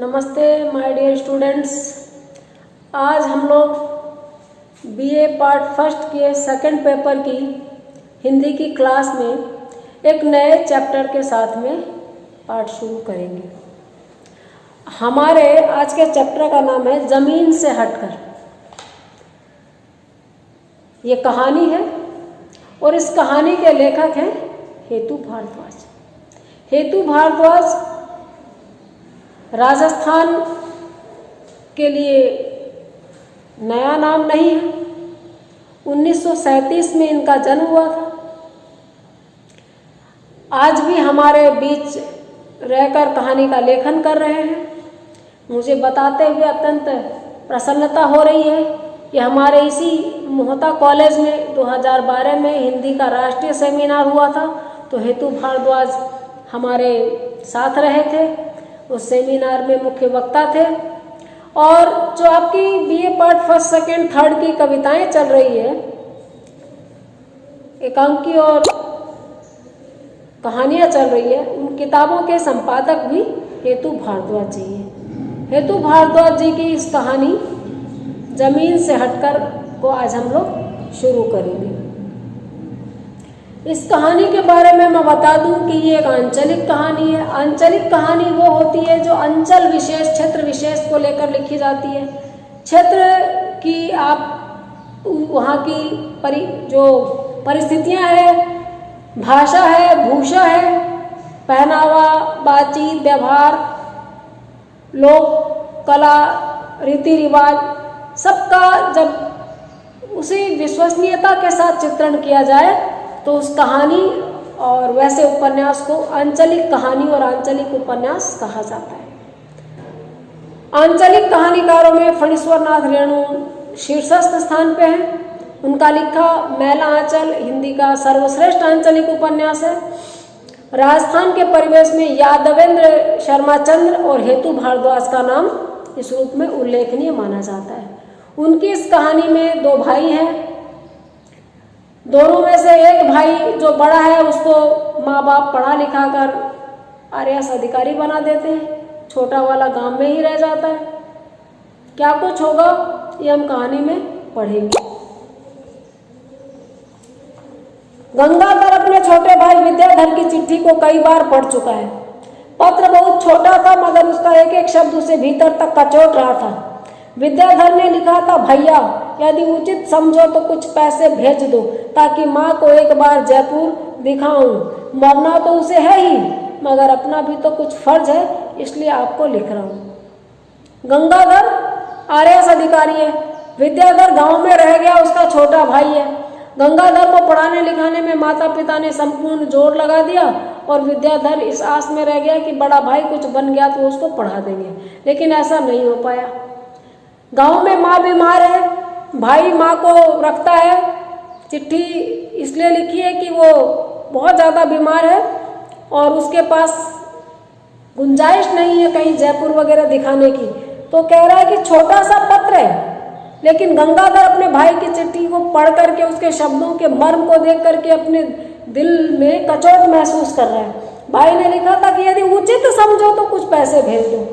नमस्ते my dear students. आज हम लोग बीए पार्ट फर्स्ट के सेकंड पेपर की हिंदी की क्लास में एक नए चैप्टर के साथ में पाठ शुरू करेंगे। हमारे आज के चैप्टर का नाम है ज़मीन से हटकर। ये कहानी है और इस कहानी के लेखक हैं हेतु भारद्वाज। हेतु भारद्वाज राजस्थान के लिए नया नाम नहीं है। 1937 में इनका जन्म हुआ था। आज भी हमारे बीच रहकर कहानी का लेखन कर रहे हैं। मुझे बताते हुए अत्यंत प्रसन्नता हो रही है कि हमारे इसी मोहता कॉलेज में 2012 में हिंदी का राष्ट्रीय सेमिनार हुआ था, तो हेतु भारद्वाज हमारे साथ रहे थे। उस सेमिनार में मुख्य वक्ता थे। और जो आपकी BA part first second third की कविताएं चल रही है, एकांकी और कहानियां चल रही है, उन किताबों के संपादक भी हेतु भारद्वाज जी हैं। हेतु भारद्वाज जी की इस कहानी ज़मीन से हटकर को आज हम लोग शुरू करेंगे। इस कहानी के बारे में मैं बता दूं कि ये एक आंचलिक कहानी है। आंचलिक कहानी वो होती है जो अंचल विशेष, क्षेत्र विशेष को लेकर लिखी जाती है। क्षेत्र की आप वहाँ की जो परिस्थितियाँ हैं, भाषा है, भूषा है, पहनावा, बातचीत, व्यवहार, लोक कला, रीति रिवाज, सबका जब उसी विश्वसनीयता के साथ चित्रण किया जाए तो उस कहानी और वैसे उपन्यास को आंचलिक कहानी और आंचलिक उपन्यास कहा जाता है। आंचलिक कहानीकारों में फणीश्वर नाथ रेणु शीर्षस्थ स्थान पे हैं। उनका लिखा मैला आंचल हिंदी का सर्वश्रेष्ठ आंचलिक उपन्यास है। राजस्थान के परिवेश में यादवेंद्र शर्मा चंद्र और हेतु भारद्वाज का नाम इस रूप में उल्लेखनीय माना जाता है। उनकी इस कहानी में दो भाई हैं। दोनों में से एक भाई जो बड़ा है उसको माँ बाप पढ़ा लिखा कर आईएएस अधिकारी बना देते हैं। छोटा वाला गांव में ही रह जाता है। क्या कुछ होगा ये हम कहानी में पढ़ेंगे। गंगाधर अपने छोटे भाई विद्याधर की चिट्ठी को कई बार पढ़ चुका है। पत्र बहुत छोटा था मगर उसका एक एक शब्द उसे भीतर तक कचोट रहा था। विद्याधर ने लिखा था, भैया यदि उचित समझो तो कुछ पैसे भेज दो ताकि माँ को एक बार जयपुर दिखाऊं। मरना तो उसे है ही मगर अपना भी तो कुछ फर्ज है, इसलिए आपको लिख रहा हूँ। गंगाधर आईएएस अधिकारी है। विद्याधर गांव में रह गया, उसका छोटा भाई है। गंगाधर को पढ़ाने लिखाने में माता पिता ने संपूर्ण जोर लगा दिया और विद्याधर इस आस में रह गया कि बड़ा भाई कुछ बन गया तो उसको पढ़ा देंगे, लेकिन ऐसा नहीं हो पाया। गांव में माँ बीमार है, भाई माँ को रखता है। चिट्ठी इसलिए लिखी है कि वो बहुत ज़्यादा बीमार है और उसके पास गुंजाइश नहीं है कहीं जयपुर वगैरह दिखाने की, तो कह रहा है कि छोटा सा पत्र है। लेकिन गंगाधर अपने भाई की चिट्ठी को पढ़ करके उसके शब्दों के मर्म को देख करके अपने दिल में कचोट महसूस कर रहा है। भाई ने लिखा था कि यदि उचित समझो तो कुछ पैसे भेज दो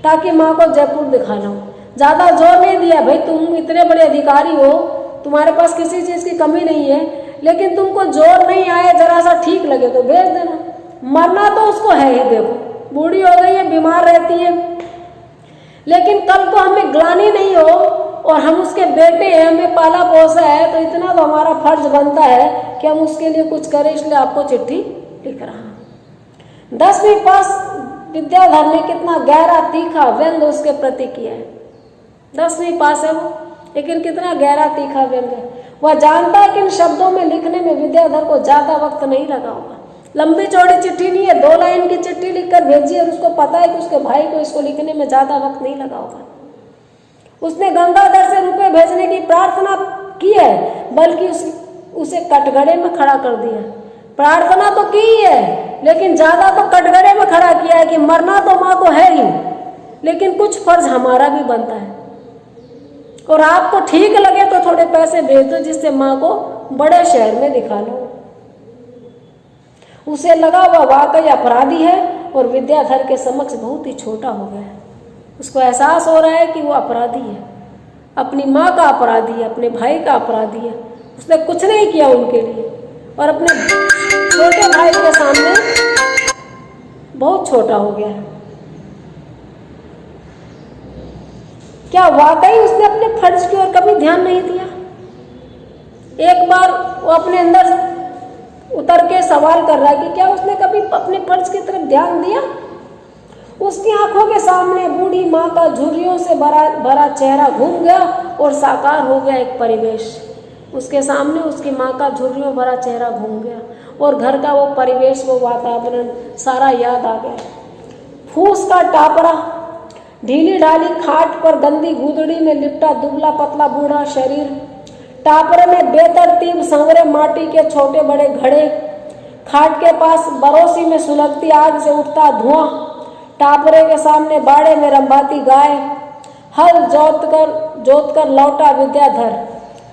ताकि माँ को जयपुर दिखा लाऊं। ज़्यादा जोर नहीं दिया, भाई तुम इतने बड़े अधिकारी हो, तुम्हारे पास किसी चीज़ की कमी नहीं है, लेकिन तुमको जोर नहीं आए, जरा सा ठीक लगे तो भेज देना। मरना तो उसको है ही, देखो बूढ़ी हो गई है, बीमार रहती है, लेकिन कल को हमें ग्लानि नहीं हो और हम उसके बेटे हैं, हमें पाला पोसा है, तो इतना तो हमारा फर्ज बनता है कि हम उसके लिए कुछ करें, इसलिए आपको चिट्ठी लिख रहा हूँ। 10वीं पास विद्याधर ने कितना गहरा तीखा व्यंग उसके प्रति किया है। 10वीं पास है वो, लेकिन कितना गहरा तीखा व्यंग है। वह जानता है कि इन शब्दों में लिखने में विद्याधर को ज्यादा वक्त नहीं लगा होगा। लंबी चौड़ी चिट्ठी नहीं है, 2 लाइन की चिट्ठी लिखकर भेजी और उसको पता है कि उसके भाई को इसको लिखने में ज्यादा वक्त नहीं लगा होगा। उसने गंगाधर से रुपए भेजने की प्रार्थना की है, बल्कि उसे कटघरे में खड़ा कर दिया। प्रार्थना तो की ही है, लेकिन ज्यादा तो कटघरे में खड़ा किया है कि मरना तो माँ को है ही, लेकिन कुछ फर्ज हमारा भी बनता है और आपको ठीक लगे तो थोड़े पैसे भेज दो जिससे माँ को बड़े शहर में दिखा लो। उसे लगा वह वाकई अपराधी है और विद्याधर के समक्ष बहुत ही छोटा हो गया है। उसको एहसास हो रहा है कि वो अपराधी है, अपनी माँ का अपराधी है, अपने भाई का अपराधी है। उसने कुछ नहीं किया उनके लिए और अपने छोटे भाई के सामने बहुत छोटा हो गया है। क्या वाकई उसने अपने फर्ज की ओर कभी ध्यान नहीं दिया? एक बार वो अपने अंदर उतर के सवाल कर रहा है कि क्या उसने कभी अपने फर्ज की तरफ ध्यान दिया? उसकी आंखों के सामने बूढ़ी माँ का झुर्रियों से भरा चेहरा घूम गया और साकार हो गया एक परिवेश। उसके सामने उसकी माँ का झुर्रियों भरा चेहरा घूम गया और घर का वो परिवेश, वो वातावरण सारा याद आ गया। फूस का टापरा, ढीली ढाली खाट पर गंदी गूदड़ी में लिपटा दुबला पतला बूढ़ा शरीर, टापरे में बेतरतीब संवरे माटी के छोटे बड़े घड़े, खाट के पास बरोसी में सुलगती आग से उठता धुआं, टापरे के सामने बाड़े में रंभाती गाय, हल जोत कर लौटा विद्याधर,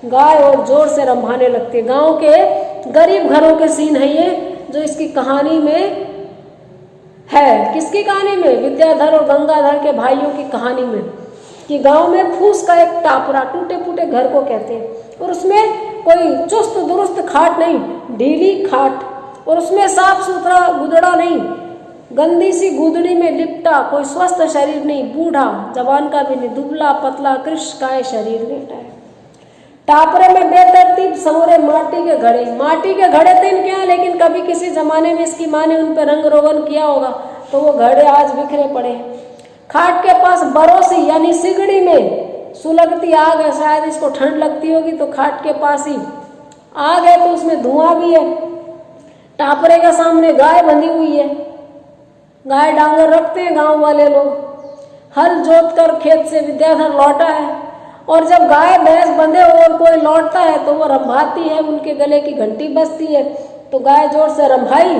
गाय और जोर से रंभाने लगती। गांव के गरीब घरों के सीन है ये, जो इसकी कहानी में है। किसकी कहानी में? विद्याधर और गंगाधर के भाइयों की कहानी में, कि गांव में फूस का एक टापरा, टूटे फूटे घर को कहते हैं, और उसमें कोई चुस्त दुरुस्त खाट नहीं, ढीली खाट, और उसमें साफ सुथरा गुदड़ा नहीं, गंदी सी गुदड़ी में लिपटा कोई स्वस्थ शरीर नहीं, बूढ़ा जवान का भी नहीं, दुबला पतला कृष्णकाय शरीर लेटा है। टापरे में बेतरतीब संवरे माटी के घड़े, माटी के घड़े थे इनके यहाँ, लेकिन कभी किसी जमाने में इसकी माँ ने उन पर रंग रोगन किया होगा तो वो घड़े आज बिखरे पड़े हैं। खाट के पास बरोसी यानी सिगड़ी में सुलगती आग है, शायद इसको ठंड लगती होगी तो खाट के पास ही आग है, तो उसमें धुआं भी है। टापरे के सामने गाय बंधी हुई है, गाय डांगर रखते हैं गांव वाले लोग। हल जोत कर खेत से विद्याधर लौटा है, और जब गाय भैंस बंधे और कोई लौटता है तो वो रंभाती है, उनके गले की घंटी बजती है, तो गाय जोर से रंभाई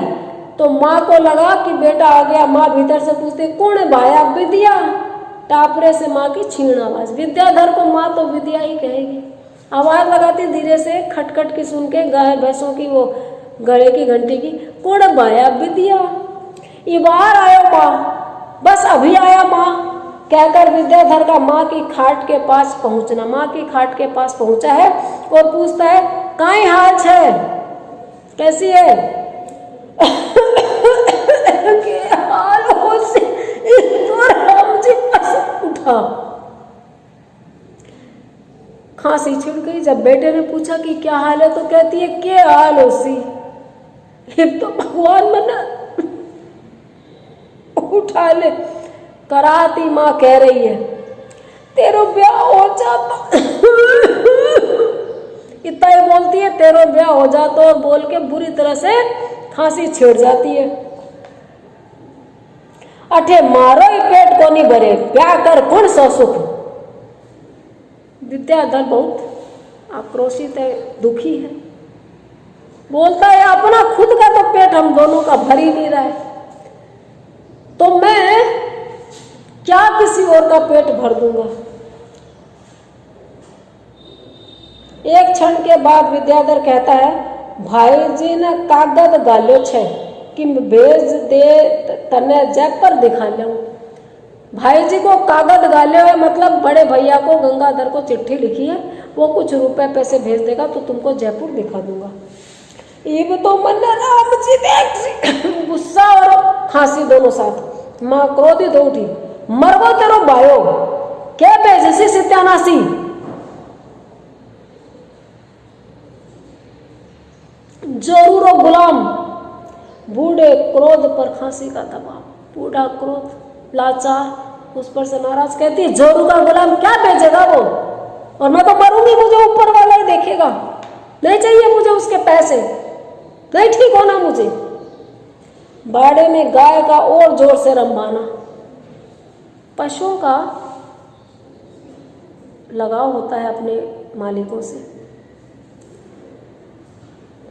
तो माँ को लगा कि बेटा आ गया। माँ भीतर से पूछते कौन है भाया? विद्या। टापरे से माँ की छीण आवाज। विद्याधर को माँ तो विद्या ही कहेगी। आवाज लगाती धीरे से, खटखट की सुन के गाय भैंसों की वो गले की घंटी की, कौन है भाया? विद्या। ये बाहर आयो माँ, बस अभी आया माँ, कहकर विद्याधर का माँ की खाट के पास पहुंचना, माँ की खाट के पास पहुंचा है और पूछता है काई हाल है, कैसी है? के हाल हो से तो राम जी पास उठा। खांसी छिड़ गई। जब बेटे ने पूछा कि क्या हाल है तो कहती है के हाल हो सी, ये तो भगवान मना उठा ले। कराती माँ कह रही है तेरो ब्याह हो जाता, इतना ही बोलती है तेरो ब्याह हो जाता, और बोल के बुरी तरह से खांसी छिड़ जाती है। अठे मारो ही पेट को नहीं भरे, ब्याह कर कौन सो सुख। विद्याधर बहुत आक्रोशित है, दुखी है, बोलता है अपना खुद का तो पेट हम दोनों का भर ही नहीं रहा है, तो मैं क्या किसी और का पेट भर दूंगा। एक क्षण के बाद विद्याधर कहता है भाई जी ने कागज गाल्यो छे कि भेज दे तने जयपुर दिखा ले। भाई जी को कागज गाल्यो है मतलब बड़े भैया को गंगाधर को चिट्ठी लिखी है, वो कुछ रुपए पैसे भेज देगा तो तुमको जयपुर दिखा दूंगा। ये तो मन राम जी देख गुस्सा और खांसी दोनों साथ। माँ क्रोधित हो उठी, मरगो तेरो भायो क्या भेजसी सत्यानाशी। जरूर गुलाम। बूढ़े क्रोध पर खांसी का दबाव, बूढ़ा क्रोध लाचार उस पर से नाराज, कहती है जोरू का गुलाम क्या भेजेगा वो, और मैं तो मरूंगी, मुझे ऊपर वाला ही देखेगा, नहीं चाहिए मुझे उसके पैसे, नहीं ठीक होना मुझे। बाड़े में गाय का और जोर से रंभाना। पशुओं का लगाव होता है अपने मालिकों से।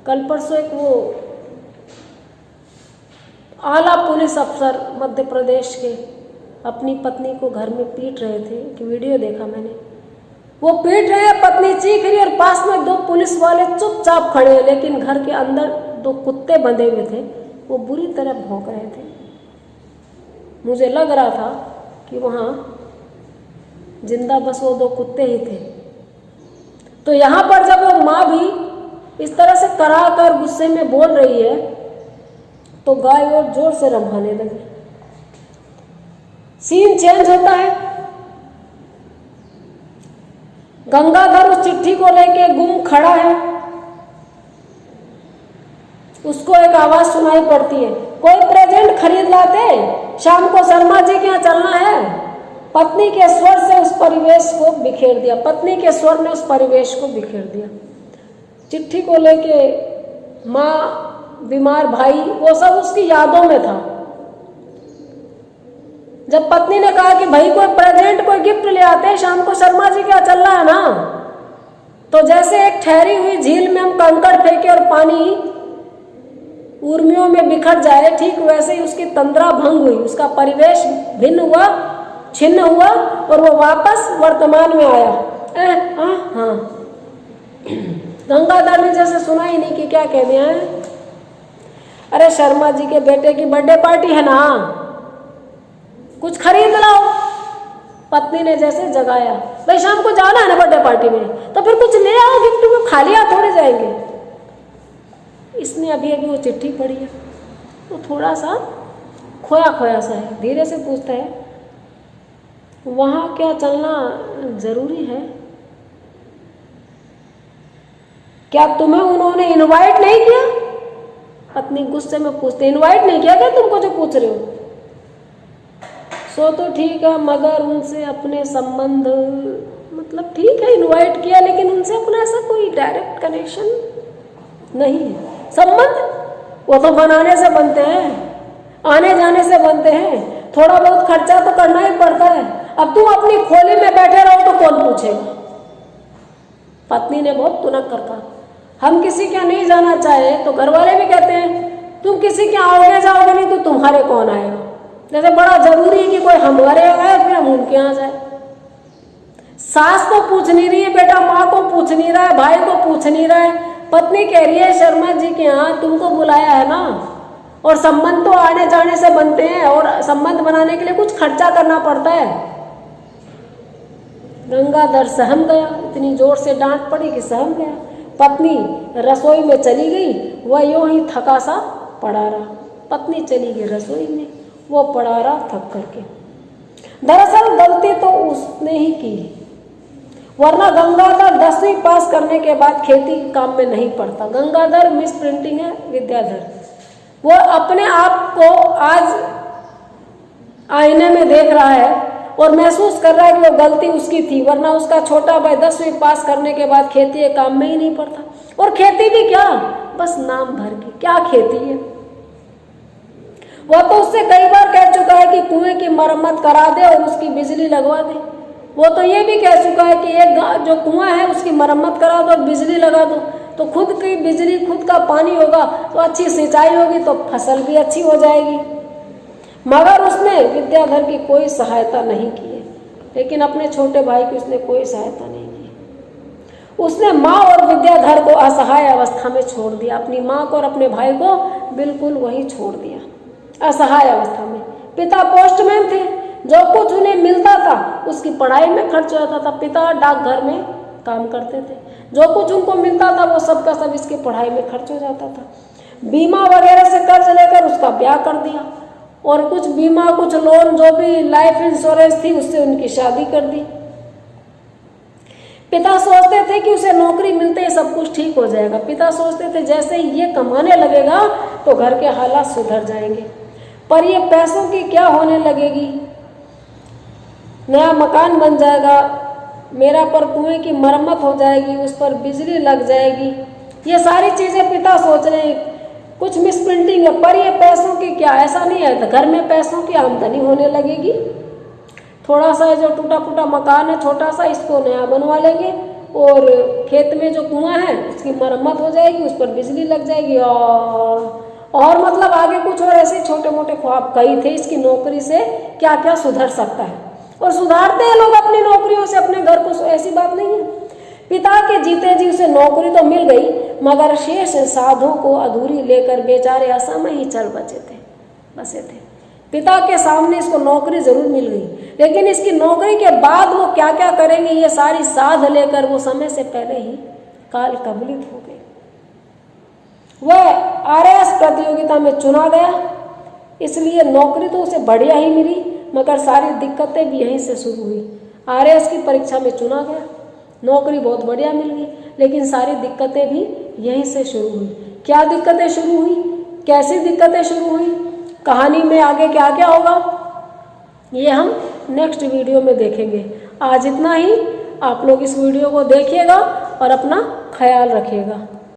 कल परसों एक वो आला पुलिस अफसर मध्य प्रदेश के अपनी पत्नी को घर में पीट रहे थे, एक वीडियो देखा मैंने। वो पीट रहे हैं, पत्नी चीख रही, और पास में दो पुलिस वाले चुपचाप खड़े हैं, लेकिन घर के अंदर दो कुत्ते बंधे हुए थे, वो बुरी तरह भौंक रहे थे। मुझे लग रहा था कि वहाँ जिंदा बस वो 2 कुत्ते ही थे। तो यहाँ पर जब वो माँ भी इस तरह से करा कर गुस्से में बोल रही है तो गाय और जोर से रंभाने लगी। सीन चेंज होता है। गंगाधर उस चिट्ठी को लेके गुम खड़ा है। उसको एक आवाज सुनाई पड़ती है, कोई प्रेजेंट खरीद लाते, शाम को शर्मा जी के यहाँ चलना है। पत्नी के स्वर से उस परिवेश को बिखेर दिया। पत्नी के स्वर ने उस परिवेश को बिखेर दिया। चिट्ठी को लेके माँ, बीमार भाई, वो सब उसकी यादों में था। जब पत्नी ने कहा कि भाई कोई प्रेजेंट, कोई गिफ्ट ले आते, शाम को शर्मा जी क्या चल रहा है ना, तो जैसे एक ठहरी हुई झील में हम कंकड़ फेंके और पानी उर्मियों में बिखर जाए, ठीक वैसे ही उसकी तंद्रा भंग हुई। उसका परिवेश भिन्न हुआ, छिन्न हुआ और वो वापस वर्तमान में आया। हाँ, गंगाधर ने जैसे सुना ही नहीं कि क्या कह दिया है। अरे शर्मा जी के बेटे की बर्थडे पार्टी है ना, कुछ खरीद लाओ। पत्नी ने जैसे जगाया, भाई शाम को जाना है ना बर्थडे पार्टी में, तो फिर कुछ ले आओ गिफ्ट में, खाली हाथ थोड़े जाएंगे। इसने अभी अभी वो चिट्ठी पढ़ी है तो थोड़ा सा खोया खोया सा है। धीरे से पूछता है, वहाँ क्या चलना जरूरी है? क्या तुम्हें उन्होंने इनवाइट नहीं किया? पत्नी गुस्से में पूछते, इनवाइट नहीं किया क्या तुमको जो पूछ रहे हो? सो तो ठीक है, मगर उनसे अपने संबंध, मतलब ठीक है इनवाइट किया, लेकिन उनसे अपना ऐसा कोई डायरेक्ट कनेक्शन नहीं है। संबंध वो तो बनाने से बनते हैं, आने जाने से बनते हैं, थोड़ा बहुत खर्चा तो करना ही पड़ता है। अब तुम अपनी खोली में बैठे रहो तो कौन पूछेगा? पत्नी ने बहुत तुनक कर कहा, हम किसी के नहीं जाना चाहे तो घर वाले भी कहते हैं तुम किसी के आओगे जाओगे नहीं तो तुम्हारे कौन आएगा। जैसे बड़ा जरूरी है कि कोई हमारे आए फिर हम उनके यहाँ जाए। सास को पूछ नहीं रही है बेटा, माँ को पूछ नहीं रहा है, भाई को पूछ नहीं रहा है। पत्नी कह रही है शर्मा जी के यहाँ तुमको बुलाया है ना, और संबंध तो आने जाने से बनते हैं और संबंध बनाने के लिए कुछ खर्चा करना पड़ता है। गंगाधर सहम गया, इतनी जोर से डांट पड़ी कि सहम गया। पत्नी रसोई में चली गई, वह यूं ही थका सा पड़ा रहा। पत्नी चली गई रसोई में, वो पड़ा रहा थक करके। दरअसल गलती तो उसने ही की, वरना गंगाधर 10वीं पास करने के बाद खेती काम में नहीं पड़ता। गंगाधर मिस प्रिंटिंग है, विद्याधर। वो अपने आप को आज आईने में देख रहा है और महसूस कर रहा है कि वो गलती उसकी थी, वरना उसका छोटा भाई 10वीं पास करने के बाद खेती के काम में ही नहीं पड़ता। और खेती भी क्या, बस नाम भर की, क्या खेती है। वह तो उससे कई बार कह चुका है कि कुएं की मरम्मत करा दे और उसकी बिजली लगवा दे। वो तो ये भी कह चुका है कि एक जो कुआं है उसकी मरम्मत करा दो और बिजली लगा दो, तो खुद की बिजली, खुद का पानी होगा तो अच्छी सिंचाई होगी, तो फसल भी अच्छी हो जाएगी। मगर उसने विद्याधर की कोई सहायता नहीं की है, लेकिन अपने छोटे भाई की उसने कोई सहायता नहीं की। उसने माँ और विद्याधर को असहाय अवस्था में छोड़ दिया, अपनी माँ को और अपने भाई को बिल्कुल वहीं छोड़ दिया, असहाय अवस्था में। पिता पोस्टमैन थे, जो कुछ उन्हें मिलता था उसकी पढ़ाई में खर्च हो जाता था। पिता डाकघर में काम करते थे, जो कुछ उनको मिलता था वो सब का सब इसकी पढ़ाई में खर्च हो जाता था। बीमा वगैरह से कर्ज लेकर उसका ब्याह कर दिया और कुछ बीमा, कुछ लोन, जो भी लाइफ इंश्योरेंस थी उससे उनकी शादी कर दी। पिता सोचते थे कि उसे नौकरी मिलते ही सब कुछ ठीक हो जाएगा। पिता सोचते थे जैसे ही ये कमाने लगेगा तो घर के हालात सुधर जाएंगे, पर ये पैसों की क्या होने लगेगी। नया मकान बन जाएगा, मेरा पर कुएं की मरम्मत हो जाएगी, उस पर बिजली लग जाएगी, ये सारी चीजें पिता सोच रहे हैं। कुछ मिस प्रिंटिंग है, पर ये पैसों की क्या, ऐसा नहीं है। घर में पैसों की आमदनी होने लगेगी, थोड़ा सा जो टूटा फूटा मकान है छोटा सा, इसको नया बनवा लेंगे और खेत में जो कुआं है उसकी मरम्मत हो जाएगी, उस पर बिजली लग जाएगी। और मतलब आगे कुछ और ऐसे छोटे मोटे ख्वाब कई थे इसकी नौकरी से क्या क्या सुधर सकता है। और सुधारते हैं लोग अपनी नौकरियों से अपने घर को, ऐसी बात नहीं है। पिता के जीते जी उसे नौकरी तो मिल गई, मगर शेष साधों को अधूरी लेकर बेचारे असमय ही चल बसे थे। पिता के सामने इसको नौकरी जरूर मिल गई, लेकिन इसकी नौकरी के बाद वो क्या क्या करेंगे ये सारी साध लेकर वो समय से पहले ही काल कबलित हो गए। वह आरएएस प्रतियोगिता में चुना गया, इसलिए नौकरी तो उसे बढ़िया ही मिली, मगर सारी दिक्कतें भी यहीं से शुरू हुई। आरएएस की परीक्षा में चुना गया, नौकरी बहुत बढ़िया मिल गई, लेकिन सारी दिक्कतें भी यहीं से शुरू हुई। क्या दिक्कतें शुरू हुई, कैसी दिक्कतें शुरू हुई, कहानी में आगे क्या क्या होगा, ये हम नेक्स्ट वीडियो में देखेंगे। आज इतना ही। आप लोग इस वीडियो को देखिएगा और अपना ख्याल रखिएगा।